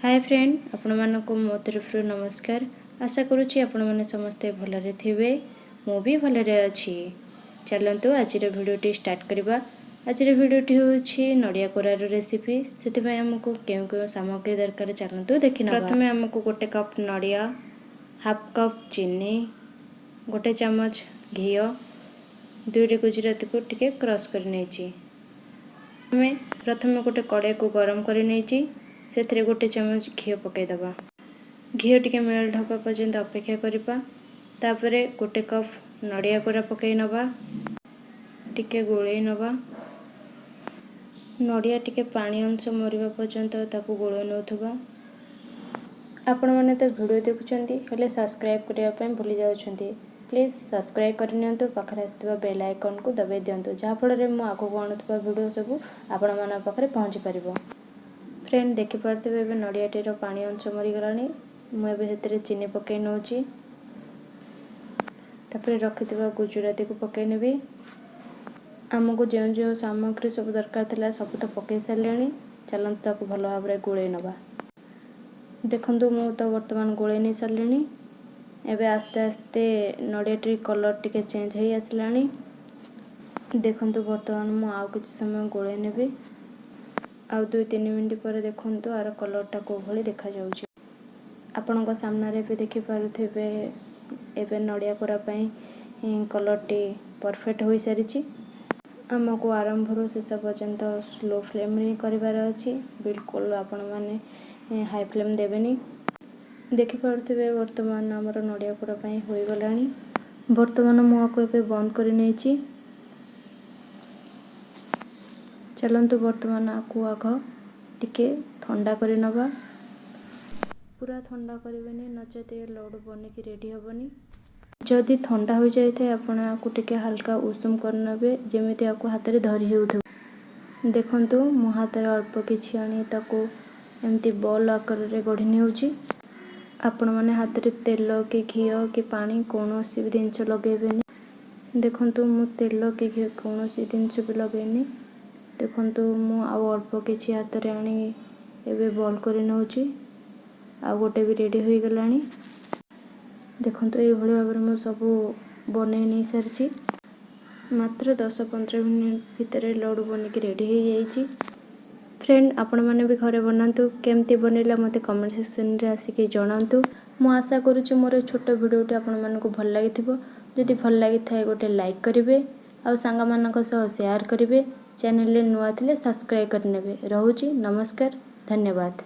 Hi friend, आपण मानक मो तरफ नमस्कार। आशा करुच्ची आपण मैंने समस्ते भलरे थे। मु भी भलरे अच्छी। चलतु आज भिडियोटी स्टार्ट करवा। आज भिडियोटी हूँ नड़िया कोरार रेसिपी। से आमको क्यों क्यों सामग्री दरकार चलतु देखी। प्रथम आमको गोटे कप नड़िया, हाफ कप चीनी, गोटे चमच घी, दुईटी गुजराती को टिके क्रश कर प्रथम गोटे कड़ाई को गरम कर से गोटे चमच घी पकईदबा। घी टिके मेल्ट होगा पर्यंत अपेक्षा करवा। तापर गोटे कप नड़िया कोरा पकई नवा, टिके गोलई नवा। नड़िया टिके पानी अंश मरवा पर्यंत ताकू गोलई नौथुबा। आपण मैंने तो वीडियो देखुंती हेले सब्सक्राइब करने भूली जाउछंती। Please subscribe करनियंतु। पाखरे आसुवा बेल आइकन को दबाई दियंतु, जहाँ फल मु आगो आणुवा वीडियो सब आपण मान पाखरे पहुँची पारिबो। फ्रेंड देखि पारथिबे एबे नड़ियाटीर पानी अंश मरीगलानी। मुझे चीनी पकई नौची। तापर रखिथिबा गुजराती को पकई नेबी। आमको जो जो सामग्री सब दरकार थिला सब तो पकई सारे। चलतु ताकू भल भाव में गोलई नवा। देखंतु मु तो वर्तमान गोलई नहीं सारे। एबे आस्ते आस्ते नड़ियाटी कलर टिके चेंज हो आसलानी। देखंतु वर्तमान मु आउ किछि समय गोलई नेबी। आउ 2-3 मिनट पर देखंतु आर कलरटा को भली देखा जाउछि। आपणको सामने भी देखि पारुथिबे एबे नड़िया कोरा पई कलरटी परफेक्ट हो सारी। आमको आरंभ शेष पर्यंत स्लो फ्लेम रे करिवार अछि। बिल्कुल आपण माने हाई फ्लेम देबेनी। देखि पारुथिबे वर्तमान हमर नड़िया कोरा पई होई गलानी। वर्तमान मु आको एबे बंद करि नेछि। चलतु वर्तमान आकु आघ टिके ठंडा कर नवा। पूरा ठंडा करबेनी, नचेत लड्डू बनिकी रेडी हेबनी। जदि ठंडा हो जाए आपण आकु टिके हल्का उषुम कर नबे, जेमिति आकु हाथ रे धरी हेउथु। देखंतु मो हाथ रे अल्प किछि आनी ताकू एमती बॉल आकार रे गढी नेउची। आपण माने हाथ रे तेल कि घी कि पानी कोनोसी भी जिंस लगेबेनी। देखंतु मु तेल कि घी कोनोसी जिंस भी लगेनी। देखंतु मु आउ अल्प किछि हाथ रे आनी एबे बॉल कर नउची। आ गोटे भी रेडी हो गलानी। देखंतु ए भली भाबरे मु सब बनै नै सारछि। मात्र 10-15 मिनिट भितर लड्डू बनिकी रेडी हो जाइछि। फ्रेंड आपण माने भी घरे बनातु। केमती बनेला मते कमेंट सेक्शन रे आसिके जणांतु। मु आशा करूछु मोर छोट वीडियोटी आपण मानको भल लागिथिबो। जदि भल लागि थाए गोटे लाइक करिवे, आ सांगा मानक सह शेयर करिवे। चैनल रे नुआ थिले सब्सक्राइब करनेबे। रहूची नमस्कार, धन्यवाद।